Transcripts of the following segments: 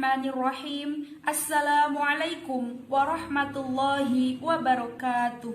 Bismillahirrahmanirrahim. Assalamualaikum warahmatullahi wabarakatuh.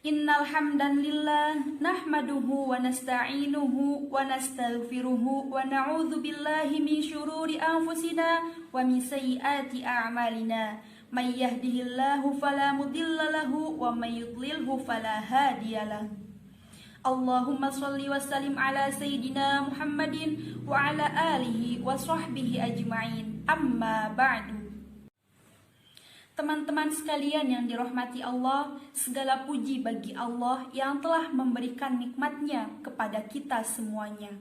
Innal hamdalillah nahmaduhu wa nasta'inuhu wa nastaghfiruhu wa na'udzu billahi min syururi anfusina wa min sayyiati a'malina. May yahdihillahu fala mudilla lahu wa may yudlilhu fala hadiyalah. Allahumma sholli wa sallim ala sayyidina Muhammadin wa ala alihi wa sahbihi ajma'in. Amma ba'du. Teman-teman sekalian yang dirahmati Allah, segala puji bagi Allah yang telah memberikan nikmatnya kepada kita semuanya.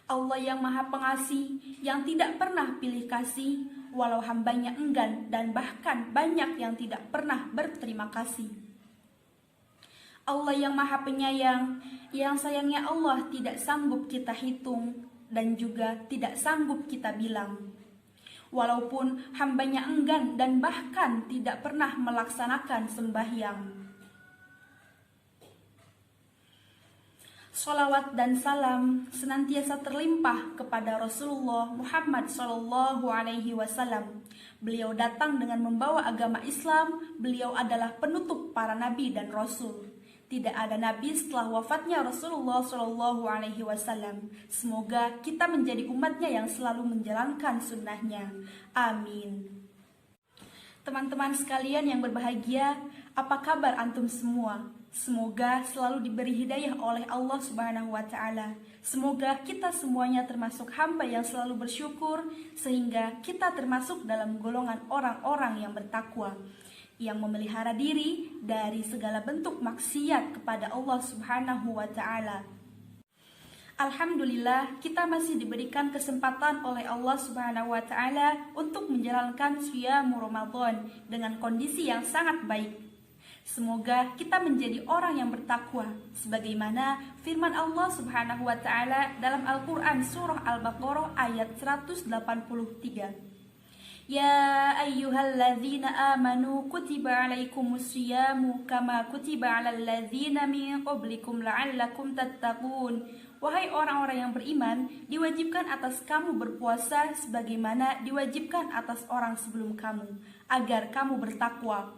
Allah yang maha pengasih, yang tidak pernah pilih kasih, walau hambanya enggan dan bahkan banyak yang tidak pernah berterima kasih. Allah yang maha penyayang, yang sayangnya Allah tidak sanggup kita hitung dan juga tidak sanggup kita bilang. Walaupun hambanya enggan dan bahkan tidak pernah melaksanakan sembahyang. Sholawat dan salam senantiasa terlimpah kepada Rasulullah Muhammad SAW. Beliau datang dengan membawa agama Islam, beliau adalah penutup para nabi dan rasul. Tidak ada nabi setelah wafatnya Rasulullah SAW. Semoga kita menjadi umatnya yang selalu menjalankan sunnahnya. Amin. Teman-teman sekalian yang berbahagia, apa kabar antum semua? Semoga selalu diberi hidayah oleh Allah Subhanahu wa Ta'ala. Semoga kita semuanya termasuk hamba yang selalu bersyukur, sehingga kita termasuk dalam golongan orang-orang yang bertakwa, yang memelihara diri dari segala bentuk maksiat kepada Allah Subhanahu wa Ta'ala. Alhamdulillah, kita masih diberikan kesempatan oleh Allah Subhanahu wa Ta'ala untuk menjalankan Shiyam Ramadan dengan kondisi yang sangat baik. Semoga kita menjadi orang yang bertakwa, sebagaimana firman Allah Subhanahu wa Ta'ala dalam Al-Quran Surah Al-Baqarah ayat 183. Ya ayyuhalladzina amanu kutiba alaikumus syiyamu kama kutiba alal ladzina min qablikum la'allakum tattaqun. Wahai orang-orang yang beriman, diwajibkan atas kamu berpuasa sebagaimana diwajibkan atas orang sebelum kamu, agar kamu bertakwa.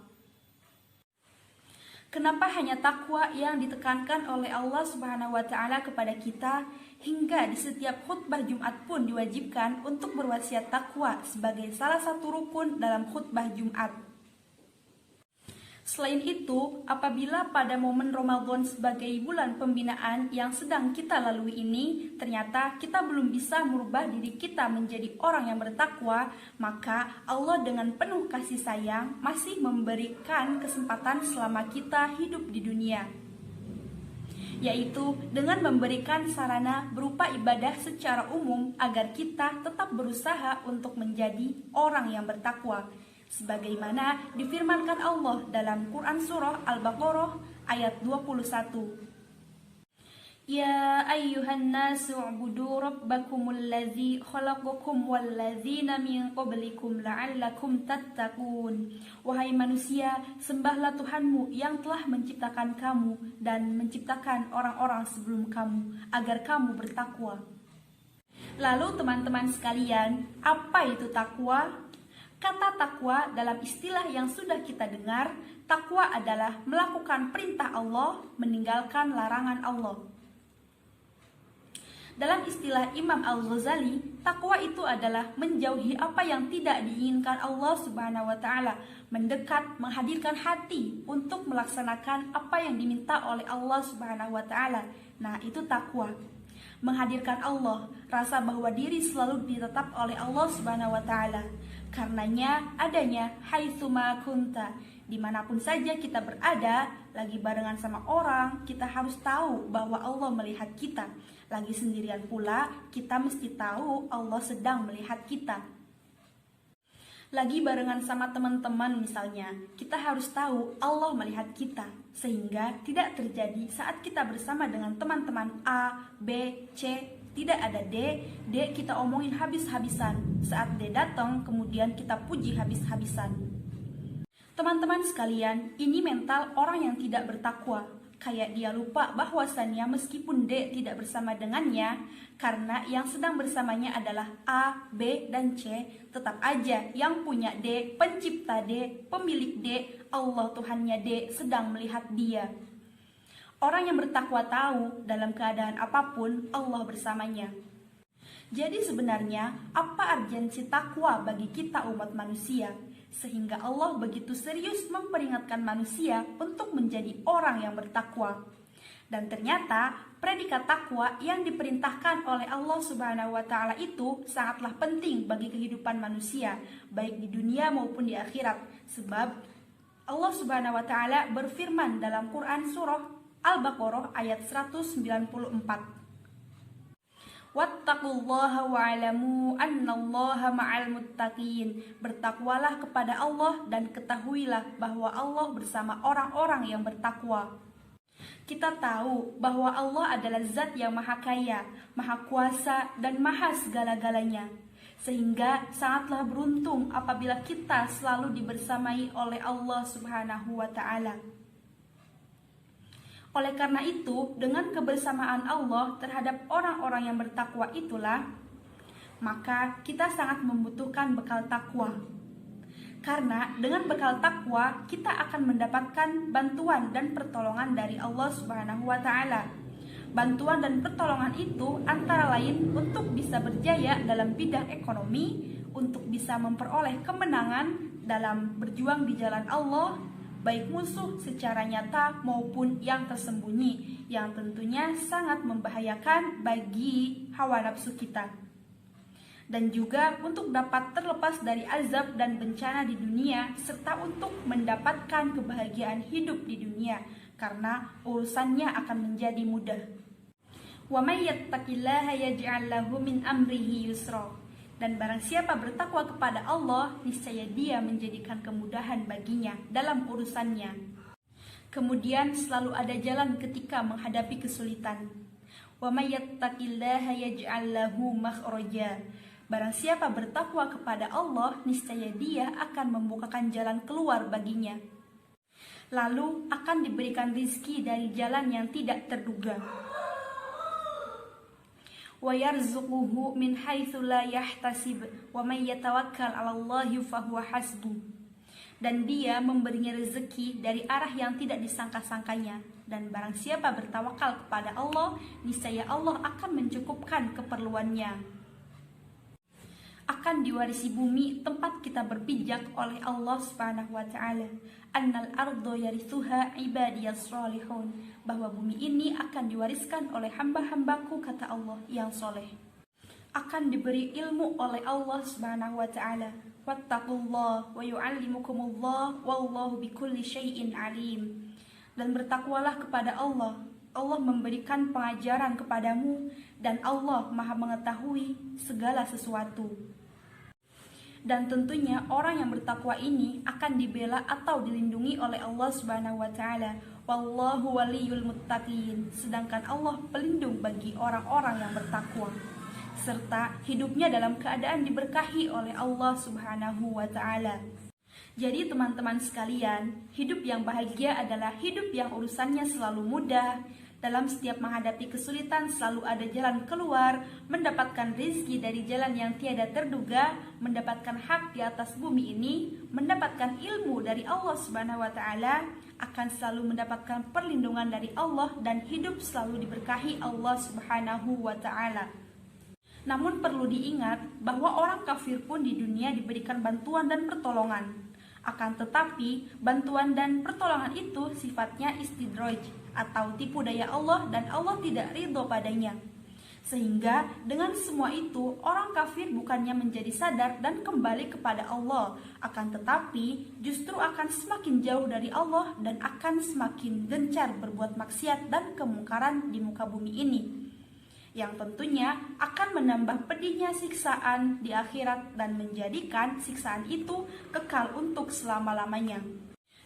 Kenapa hanya takwa yang ditekankan oleh Allah Subhanahu wa Ta'ala kepada kita, hingga di setiap khutbah Jumat pun diwajibkan untuk berwasiat takwa sebagai salah satu rukun dalam khutbah Jumat. Selain itu, apabila pada momen Ramadan sebagai bulan pembinaan yang sedang kita lalui ini, ternyata kita belum bisa merubah diri kita menjadi orang yang bertakwa, maka Allah dengan penuh kasih sayang masih memberikan kesempatan selama kita hidup di dunia, yaitu dengan memberikan sarana berupa ibadah secara umum agar kita tetap berusaha untuk menjadi orang yang bertakwa, sebagaimana difirmankan Allah dalam Quran Surah Al-Baqarah ayat 21. Ya ayyuhan nasu ubudu rabbakumul ladzi khalaqakum wal ladzina min qablikum la'allakum tattaqun. Wahai manusia, sembahlah Tuhanmu yang telah menciptakan kamu dan menciptakan orang-orang sebelum kamu, agar kamu bertakwa. Lalu teman-teman sekalian, apa itu takwa? Kata takwa dalam istilah yang sudah kita dengar, takwa adalah melakukan perintah Allah, meninggalkan larangan Allah. Dalam istilah Imam Al-Ghazali, takwa itu adalah menjauhi apa yang tidak diinginkan Allah Subhanahu wa Ta'ala, mendekat, menghadirkan hati untuk melaksanakan apa yang diminta oleh Allah Subhanahu wa Ta'ala. Nah, itu takwa. Menghadirkan Allah, rasa bahwa diri selalu ditetap oleh Allah Subhanahu wa Ta'ala. Karenanya adanya haitsuma kunta, dimanapun saja kita berada, lagi barengan sama orang, kita harus tahu bahwa Allah melihat kita. Lagi sendirian pula, kita mesti tahu Allah sedang melihat kita. Lagi barengan sama teman-teman misalnya, kita harus tahu Allah melihat kita, sehingga tidak terjadi saat kita bersama dengan teman-teman A, B, C, tidak ada D kita omongin habis-habisan. Saat D datang, kemudian kita puji habis-habisan. Teman-teman sekalian, ini mental orang yang tidak bertakwa. Kayak dia lupa bahwasannya meskipun D tidak bersama dengannya, karena yang sedang bersamanya adalah A, B, dan C, tetap aja yang punya D, pencipta D, pemilik D, Allah Tuhannya D sedang melihat dia. Orang yang bertakwa tahu dalam keadaan apapun Allah bersamanya. Jadi sebenarnya apa urgensi takwa bagi kita umat manusia? Sehingga Allah begitu serius memperingatkan manusia untuk menjadi orang yang bertakwa. Dan ternyata predikat takwa yang diperintahkan oleh Allah Subhanahu wa taala itu sangatlah penting bagi kehidupan manusia, baik di dunia maupun di akhirat. Sebab Allah Subhanahu wa taala berfirman dalam Quran surah Al-Baqarah ayat 194. Wattaqullaha wa'lamu annallaha ma'al muttaqin. Bertakwalah kepada Allah dan ketahuilah bahwa Allah bersama orang-orang yang bertakwa. Kita tahu bahwa Allah adalah zat yang maha kaya, maha kuasa, dan maha segala-galanya. Sehingga sangatlah beruntung apabila kita selalu dibersamai oleh Allah Subhanahu wa ta'ala. Oleh karena itu, dengan kebersamaan Allah terhadap orang-orang yang bertakwa itulah, maka kita sangat membutuhkan bekal takwa. Karena dengan bekal takwa, kita akan mendapatkan bantuan dan pertolongan dari Allah Subhanahu wa taala. Bantuan dan pertolongan itu antara lain untuk bisa berjaya dalam bidang ekonomi, untuk bisa memperoleh kemenangan dalam berjuang di jalan Allah, baik musuh secara nyata maupun yang tersembunyi, yang tentunya sangat membahayakan bagi hawa nafsu kita. Dan juga untuk dapat terlepas dari azab dan bencana di dunia, serta untuk mendapatkan kebahagiaan hidup di dunia, karena urusannya akan menjadi mudah. Wa may yattaqillaha yaj'al lahu min amrihi yusra. Dan barang siapa bertakwa kepada Allah, niscaya dia menjadikan kemudahan baginya dalam urusannya. Kemudian selalu ada jalan ketika menghadapi kesulitan. Wa may yattaqillaha yaj'al lahu makhraja. Barang siapa bertakwa kepada Allah, niscaya dia akan membukakan jalan keluar baginya. Lalu akan diberikan rizki dari jalan yang tidak terduga. Wa yarzuquhu min haitsu la yahtasib wa may yatawakkal 'alallahi fahuwa hasbuh. Dan dia memberinya rezeki dari arah yang tidak disangka-sangkanya, dan barang siapa bertawakal kepada Allah, niscaya Allah akan mencukupkan keperluannya. Akan diwarisi bumi tempat kita berpijak oleh Allah Subhanahu wa taala. Annal ardo yarithuha ibadiyas salihun. Bahwa bumi ini akan diwariskan oleh hamba-hambaku, kata Allah, yang soleh. Akan diberi ilmu oleh Allah Subhanahu wa taala. Wattaqullah wa yu'allimukumullah wallahu bikulli syai'in alim. Dan bertakwalah kepada Allah. Allah memberikan pengajaran kepadamu, dan Allah Maha mengetahui segala sesuatu. Dan tentunya orang yang bertakwa ini akan dibela atau dilindungi oleh Allah Subhanahu wa taala. Wallahu waliyul muttaqin. Sedangkan Allah pelindung bagi orang-orang yang bertakwa, serta hidupnya dalam keadaan diberkahi oleh Allah Subhanahu wa taala. Jadi teman-teman sekalian, hidup yang bahagia adalah hidup yang urusannya selalu mudah. Dalam setiap menghadapi kesulitan selalu ada jalan keluar, mendapatkan rezeki dari jalan yang tiada terduga, mendapatkan hak di atas bumi ini, mendapatkan ilmu dari Allah Subhanahu wa taala, akan selalu mendapatkan perlindungan dari Allah, dan hidup selalu diberkahi Allah Subhanahu wa taala. Namun perlu diingat bahwa orang kafir pun di dunia diberikan bantuan dan pertolongan. Akan tetapi, bantuan dan pertolongan itu sifatnya istidraj atau tipu daya Allah, dan Allah tidak ridho padanya. Sehingga dengan semua itu, orang kafir bukannya menjadi sadar dan kembali kepada Allah, akan tetapi justru akan semakin jauh dari Allah dan akan semakin gencar berbuat maksiat dan kemungkaran di muka bumi ini, yang tentunya akan menambah pedihnya siksaan di akhirat dan menjadikan siksaan itu kekal untuk selama-lamanya.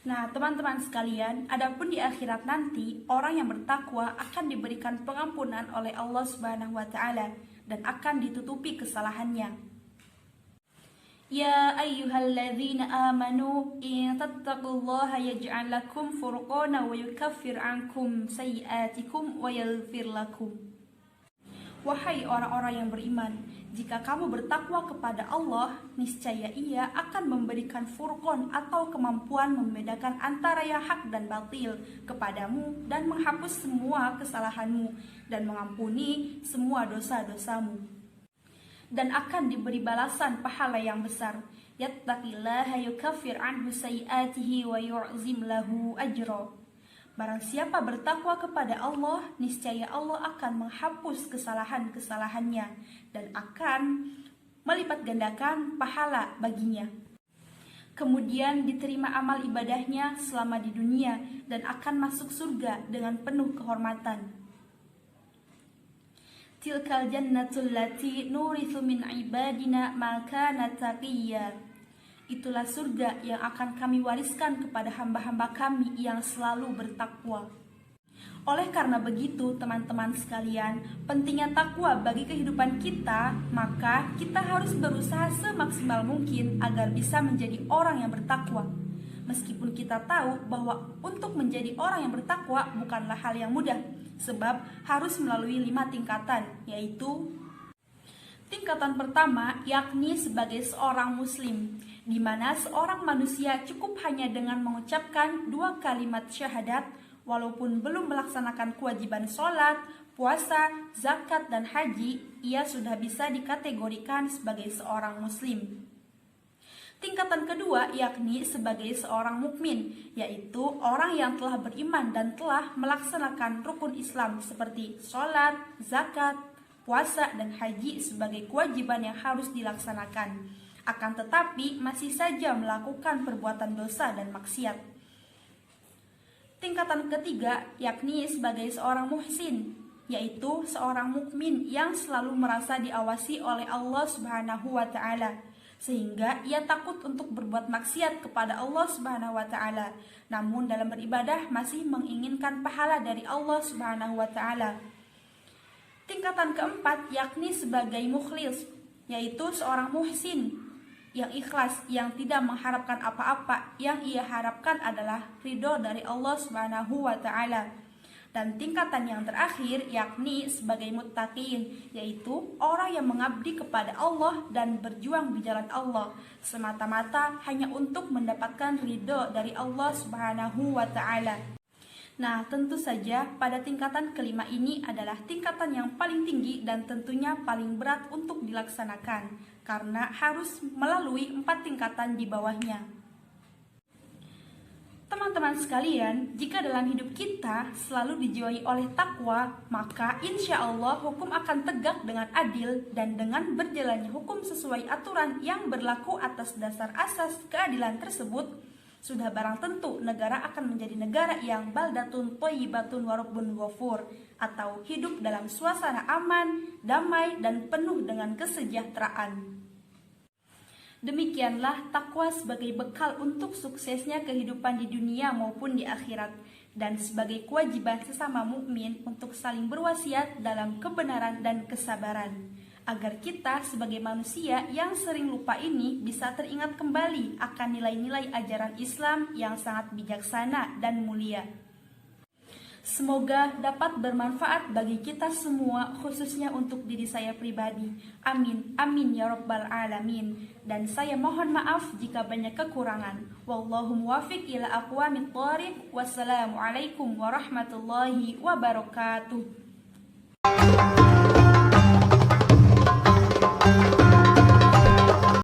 Nah, teman-teman sekalian, adapun di akhirat nanti, orang yang bertakwa akan diberikan pengampunan oleh Allah Subhanahu wa taala dan akan ditutupi kesalahannya. Ya ayyuhalladzina amanu in tattaqullaha yaj'al lakum furqana wa yukaffir ankum sayyi'atikum wa yaghfir lakum. Wahai orang-orang yang beriman, jika kamu bertakwa kepada Allah, niscaya Ia akan memberikan furqan atau kemampuan membedakan antara yang hak dan batil kepadamu dan menghapus semua kesalahanmu dan mengampuni semua dosa-dosamu. Dan akan diberi balasan pahala yang besar. Yattaqillaha yukaffir anhu sayyi'atihi wa yu'zim lahu ajra. Barang siapa bertakwa kepada Allah, niscaya Allah akan menghapus kesalahan-kesalahannya dan akan melipat gandakan pahala baginya. Kemudian diterima amal ibadahnya selama di dunia dan akan masuk surga dengan penuh kehormatan. Tilkal jannatul lati nurithu min ibadina ma kana taqiyya. Itulah surga yang akan kami wariskan kepada hamba-hamba kami yang selalu bertakwa. Oleh karena begitu, teman-teman sekalian, pentingnya takwa bagi kehidupan kita, maka kita harus berusaha semaksimal mungkin agar bisa menjadi orang yang bertakwa. Meskipun kita tahu bahwa untuk menjadi orang yang bertakwa bukanlah hal yang mudah, sebab harus melalui 5 tingkatan, yaitu tingkatan pertama yakni sebagai seorang muslim, di mana seorang manusia cukup hanya dengan mengucapkan 2 kalimat syahadat, walaupun belum melaksanakan kewajiban sholat, puasa, zakat, dan haji, ia sudah bisa dikategorikan sebagai seorang muslim. Tingkatan kedua yakni sebagai seorang mukmin, yaitu orang yang telah beriman dan telah melaksanakan rukun Islam seperti sholat, zakat, puasa, dan haji sebagai kewajiban yang harus dilaksanakan. Akan tetapi masih saja melakukan perbuatan dosa dan maksiat. Tingkatan ketiga yakni sebagai seorang muhsin, yaitu seorang mukmin yang selalu merasa diawasi oleh Allah Subhanahu wa taala, sehingga ia takut untuk berbuat maksiat kepada Allah Subhanahu wa taala, namun dalam beribadah masih menginginkan pahala dari Allah Subhanahu wa taala. Tingkatan keempat yakni sebagai mukhlis, yaitu seorang muhsin yang ikhlas, yang tidak mengharapkan apa-apa, yang ia harapkan adalah ridho dari Allah Subhanahu wa taala. Dan tingkatan yang terakhir yakni sebagai muttaqin, yaitu orang yang mengabdi kepada Allah dan berjuang di jalan Allah semata-mata hanya untuk mendapatkan ridho dari Allah Subhanahu wa taala. Nah, tentu saja pada tingkatan kelima ini adalah tingkatan yang paling tinggi dan tentunya paling berat untuk dilaksanakan, karena harus melalui 4 tingkatan di bawahnya. Teman-teman sekalian, jika dalam hidup kita selalu dijiwai oleh takwa, maka insya Allah hukum akan tegak dengan adil, dan dengan berjalannya hukum sesuai aturan yang berlaku atas dasar asas keadilan tersebut, sudah barang tentu negara akan menjadi negara yang baldatun thayyibatun wa rabbun ghafur, atau hidup dalam suasana aman, damai, dan penuh dengan kesejahteraan. Demikianlah takwa sebagai bekal untuk suksesnya kehidupan di dunia maupun di akhirat, dan sebagai kewajiban sesama mukmin untuk saling berwasiat dalam kebenaran dan kesabaran, agar kita sebagai manusia yang sering lupa ini bisa teringat kembali akan nilai-nilai ajaran Islam yang sangat bijaksana dan mulia. Semoga dapat bermanfaat bagi kita semua, khususnya untuk diri saya pribadi. Amin, amin ya rabbal alamin. Dan saya mohon maaf jika banyak kekurangan. Wallahu muwafiq ila aqwamit thoriq. Wassalamualaikum warahmatullahi wabarakatuh.